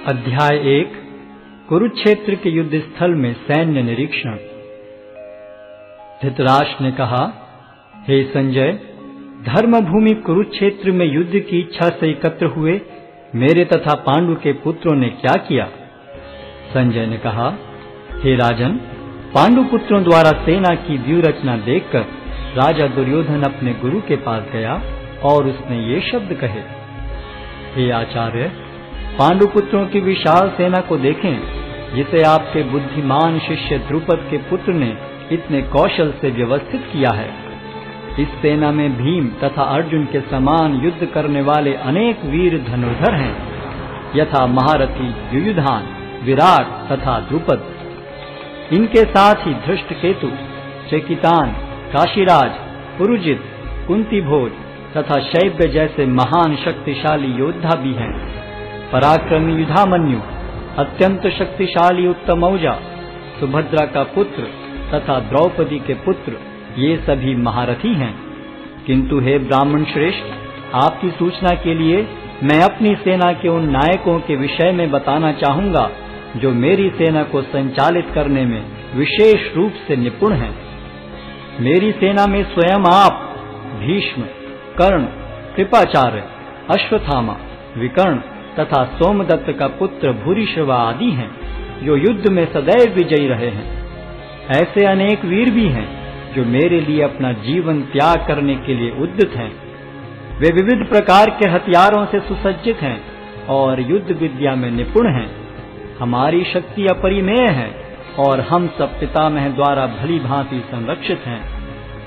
अध्याय 1 कुरुक्षेत्र के युद्ध स्थल में सैन्य निरीक्षण। धृतराष्ट्र ने कहा, हे संजय, धर्मभूमि कुरुक्षेत्र में युद्ध की इच्छा से एकत्र हुए मेरे तथा पांडु के पुत्रों ने क्या किया? संजय ने कहा, हे राजन, पांडु पुत्रों द्वारा सेना की व्यूह रचना देखकर राजा दुर्योधन अपने गुरु के पास गया और उसने ये शब्द कहे, हे आचार्य, पांडु पुत्रों की विशाल सेना को देखें, जिसे आपके बुद्धिमान शिष्य द्रुपद के पुत्र ने इतने कौशल से व्यवस्थित किया है। इस सेना में भीम तथा अर्जुन के समान युद्ध करने वाले अनेक वीर धनुर्धर हैं, यथा महारथी युयुधान, विराट तथा द्रुपद। इनके साथ ही धृष्टकेतु, चेकितान, काशीराज, पुरुजित, कुंतीभोज तथा शैब्य जैसे महान शक्तिशाली योद्धा भी हैं। पराक्रमी युधामन्यु, अत्यंत शक्तिशाली उत्तमौजा, सुभद्रा का पुत्र तथा द्रौपदी के पुत्र, ये सभी महारथी हैं। किंतु हे ब्राह्मण श्रेष्ठ, आपकी सूचना के लिए मैं अपनी सेना के उन नायकों के विषय में बताना चाहूंगा जो मेरी सेना को संचालित करने में विशेष रूप से निपुण हैं। मेरी सेना में स्वयं आप, भीष्म, कर्ण, कृपाचार्य, अश्वत्थामा, विकर्ण तथा सोमदत्त का पुत्र भूरिश्रवा आदि हैं, जो युद्ध में सदैव विजयी रहे हैं। ऐसे अनेक वीर भी हैं जो मेरे लिए अपना जीवन त्याग करने के लिए उद्यत हैं। वे विविध प्रकार के हथियारों से सुसज्जित हैं और युद्ध विद्या में निपुण हैं। हमारी शक्ति अपरिमेय है और हम सब पितामह द्वारा भली भांति संरक्षित हैं,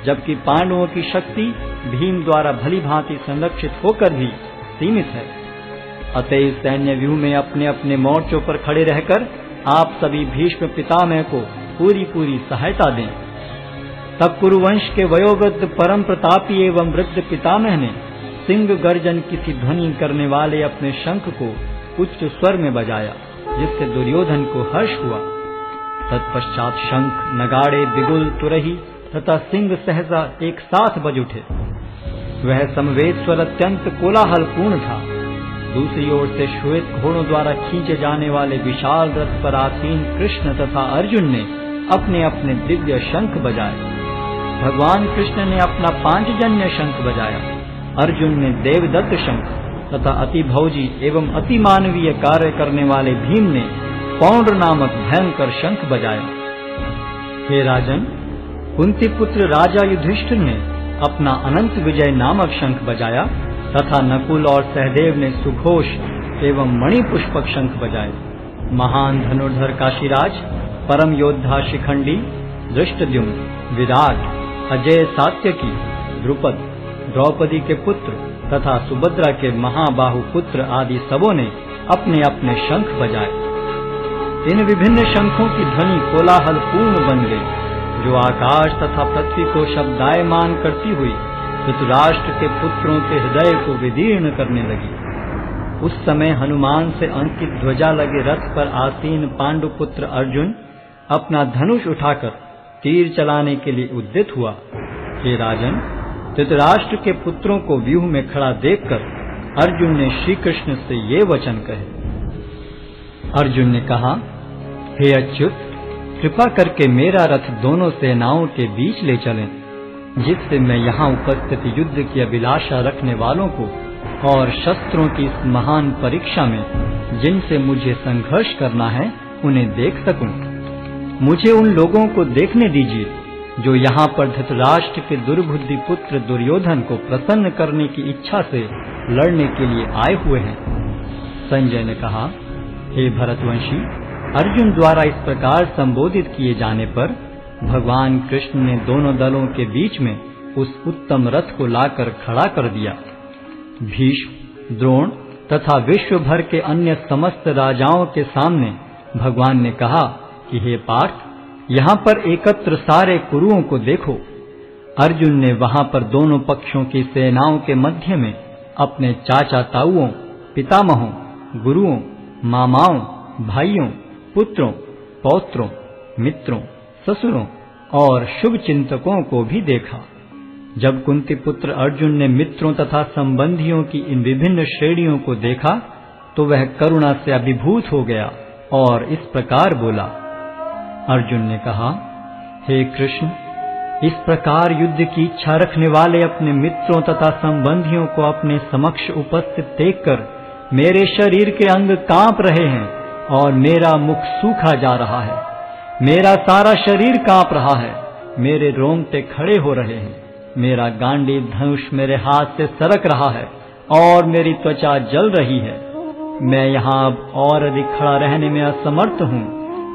जबकि पांडवों की शक्ति भीम द्वारा भली भांति संरक्षित होकर भी सीमित है। अतएव सैन्य व्यूह में अपने अपने मोर्चों पर खड़े रहकर आप सभी भीष्म पितामह को पूरी सहायता दें। तब कुरुवंश के वयोवृद्ध परम प्रतापी एवं वृद्ध पितामह ने सिंह गर्जन की सी ध्वनि करने वाले अपने शंख को उच्च स्वर में बजाया, जिससे दुर्योधन को हर्ष हुआ। तत्पश्चात शंख, नगाड़े, बिगुल, तुरही तथा सिंह सहसा एक साथ बज उठे। वह समवेत स्वर अत्यंत कोलाहलपूर्ण था। दूसरी ओर से श्वेत घोड़ों द्वारा खींचे जाने वाले विशाल रथ पर आसीन कृष्ण तथा अर्जुन ने अपने अपने दिव्य शंख बजाए। भगवान कृष्ण ने अपना पांचजन्य शंख बजाया, अर्जुन ने देवदत्त शंख तथा अति भौजी एवं अति मानवीय कार्य करने वाले भीम ने पौंड्र नामक भयंकर शंख बजाया। हे राजन, कुंती पुत्र राजा युधिष्ठिर ने अपना अनंत विजय नामक शंख बजाया तथा नकुल और सहदेव ने सुघोष एवं मणिपुष्पक शंख बजाए। महान धनुर्धर काशीराज, परम योद्धा शिखंडी, धृष्टद्युम्न, विराट, अजय सात्यकी, द्रुपद, द्रौपदी के पुत्र तथा सुभद्रा के महाबाहु पुत्र आदि सबों ने अपने अपने शंख बजाए। इन विभिन्न शंखों की ध्वनि कोलाहल पूर्ण बन गई, जो आकाश तथा पृथ्वी को शब्दायमान करती हुई धृतराष्ट्र के पुत्रों के हृदय को विदीर्ण करने लगी। उस समय हनुमान से अंकित ध्वजा लगे रथ पर आसीन पांडु पुत्र अर्जुन अपना धनुष उठाकर तीर चलाने के लिए उद्यत हुआ। हे राजन, धृतराष्ट्र के पुत्रों को व्यूह में खड़ा देखकर अर्जुन ने श्री कृष्ण से ये वचन कहे। अर्जुन ने कहा, हे अच्युत, कृपा करके मेरा रथ दोनों सेनाओं के बीच ले चलें, जिससे मैं यहाँ उपस्थित युद्ध की अभिलाषा रखने वालों को और शस्त्रों की इस महान परीक्षा में जिनसे मुझे संघर्ष करना है उन्हें देख सकूं। मुझे उन लोगों को देखने दीजिए जो यहाँ पर धृतराष्ट्र के दुर्बुद्धि पुत्र दुर्योधन को प्रसन्न करने की इच्छा से लड़ने के लिए आए हुए हैं। संजय ने कहा, हे भरतवंशी, अर्जुन द्वारा इस प्रकार संबोधित किए जाने पर भगवान कृष्ण ने दोनों दलों के बीच में उस उत्तम रथ को लाकर खड़ा कर दिया। भीष्म, द्रोण तथा विश्व भर के अन्य समस्त राजाओं के सामने भगवान ने कहा कि हे पार्थ, यहाँ पर एकत्र सारे कुरुओं को देखो। अर्जुन ने वहां पर दोनों पक्षों की सेनाओं के मध्य में अपने चाचा ताऊओं, पितामहों, गुरुओं, मामाओं, भाइयों, पुत्रों, पौत्रों, मित्रों, ससुरों और शुभ चिंतकों को भी देखा। जब कुंती पुत्र अर्जुन ने मित्रों तथा संबंधियों की इन विभिन्न श्रेणियों को देखा तो वह करुणा से अभिभूत हो गया और इस प्रकार बोला। अर्जुन ने कहा, हे कृष्ण, इस प्रकार युद्ध की इच्छा रखने वाले अपने मित्रों तथा संबंधियों को अपने समक्ष उपस्थित देखकर मेरे शरीर के अंग कांप रहे हैं और मेरा मुख सूखा जा रहा है। मेरा सारा शरीर कांप रहा है, मेरे रोंगटे खड़े हो रहे हैं, मेरा गांडीव धनुष मेरे हाथ से सरक रहा है और मेरी त्वचा जल रही है। मैं यहाँ अब और अधिक खड़ा रहने में असमर्थ हूँ।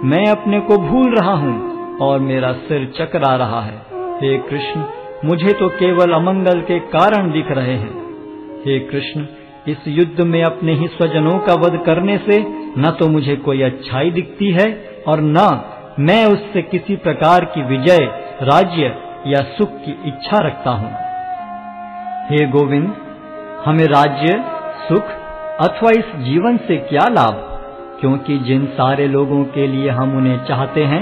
मैं अपने को भूल रहा हूँ और मेरा सिर चकरा रहा है। हे कृष्ण, मुझे तो केवल अमंगल के कारण दिख रहे हैं। हे कृष्ण, इस युद्ध में अपने ही स्वजनों का वध करने से न तो मुझे कोई अच्छाई दिखती है और न मैं उससे किसी प्रकार की विजय, राज्य या सुख की इच्छा रखता हूँ। हे गोविंद, हमें राज्य, सुख अथवा इस जीवन से क्या लाभ, क्योंकि जिन सारे लोगों के लिए हम उन्हें चाहते हैं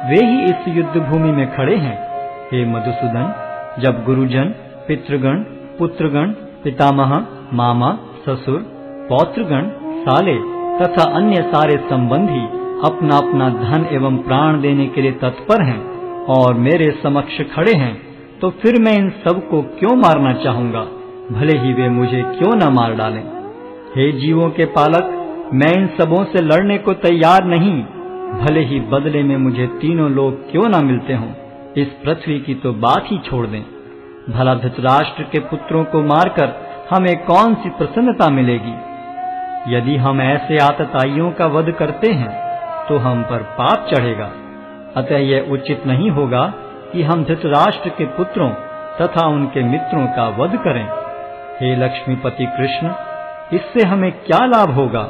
वे ही इस युद्ध भूमि में खड़े हैं। हे मधुसूदन, जब गुरुजन, पितृगण, पुत्रगण, पितामह, मामा, ससुर, पौत्रगण, साले तथा अन्य सारे संबंधी अपना अपना धन एवं प्राण देने के लिए तत्पर हैं और मेरे समक्ष खड़े हैं, तो फिर मैं इन सब को क्यों मारना चाहूंगा, भले ही वे मुझे क्यों न मार डालें। हे जीवों के पालक, मैं इन सबों से लड़ने को तैयार नहीं, भले ही बदले में मुझे तीनों लोग क्यों न मिलते हों। इस पृथ्वी की तो बात ही छोड़ दें। भला धृतराष्ट्र के पुत्रों को मारकर हमें कौन सी प्रसन्नता मिलेगी। यदि हम ऐसे आतताइयों का वध करते हैं तो हम पर पाप चढ़ेगा। अतः यह उचित नहीं होगा कि हम धृतराष्ट्र के पुत्रों तथा उनके मित्रों का वध करें। हे लक्ष्मीपति कृष्ण, इससे हमें क्या लाभ होगा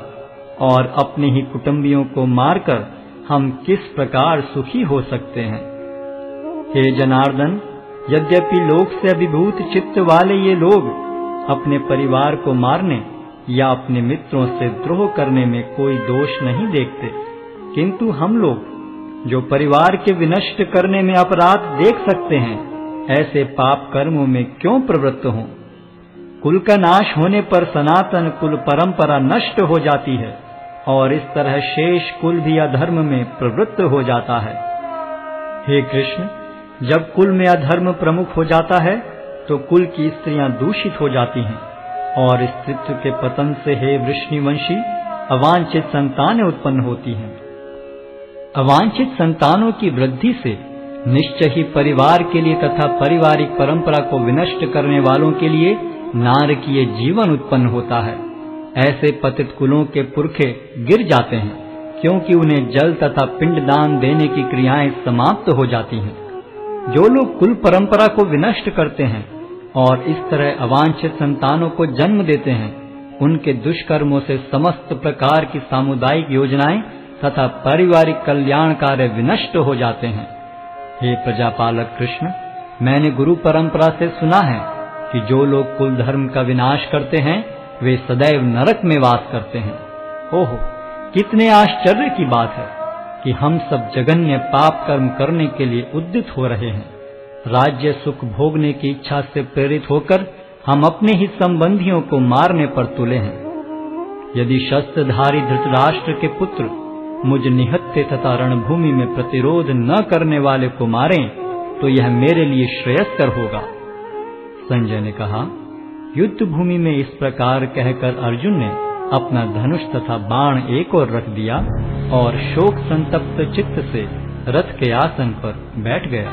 और अपने ही कुटुंबियों को मारकर हम किस प्रकार सुखी हो सकते हैं। हे जनार्दन, यद्यपि लोक से अभिभूत चित्त वाले ये लोग अपने परिवार को मारने या अपने मित्रों से द्रोह करने में कोई दोष नहीं देखते, किंतु हम लोग जो परिवार के विनष्ट करने में अपराध देख सकते हैं, ऐसे पाप कर्मों में क्यों प्रवृत्त हों। कुल का नाश होने पर सनातन कुल परंपरा नष्ट हो जाती है और इस तरह शेष कुल भी अधर्म में प्रवृत्त हो जाता है। हे कृष्ण, जब कुल में अधर्म प्रमुख हो जाता है तो कुल की स्त्रियां दूषित हो जाती हैं और स्त्रीत्व के पतन से हे वृष्णिवंशी अवांछित संतानें उत्पन्न होती हैं। अवांछित संतानों की वृद्धि से निश्चय ही परिवार के लिए तथा पारिवारिक परंपरा को विनष्ट करने वालों के लिए नारकीय जीवन उत्पन्न होता है। ऐसे पतित कुलों के पुरखे गिर जाते हैं, क्योंकि उन्हें जल तथा पिंडदान देने की क्रियाएं समाप्त हो जाती हैं। जो लोग कुल परंपरा को विनष्ट करते हैं और इस तरह अवांछित संतानों को जन्म देते हैं, उनके दुष्कर्मों से समस्त प्रकार की सामुदायिक योजनाएं तथा पारिवारिक कल्याण कार्य विनष्ट हो जाते हैं। हे प्रजापालक कृष्ण, मैंने गुरु परंपरा से सुना है कि जो लोग कुल धर्म का विनाश करते हैं वे सदैव नरक में वास करते हैं। ओहो, कितने आश्चर्य की बात है कि हम सब जघन्य पाप कर्म करने के लिए उद्यत हो रहे हैं। राज्य सुख भोगने की इच्छा से प्रेरित होकर हम अपने ही संबंधियों को मारने पर तुले हैं। यदि शस्त्रधारी धृतराष्ट्र के पुत्र मुझ निहत्थे तथा रणभूमि में प्रतिरोध न करने वाले को मारें तो यह मेरे लिए श्रेयस्कर होगा। संजय ने कहा, युद्ध भूमि में इस प्रकार कहकर अर्जुन ने अपना धनुष तथा बाण एक ओर रख दिया और शोक संतप्त चित्त से रथ के आसन पर बैठ गया।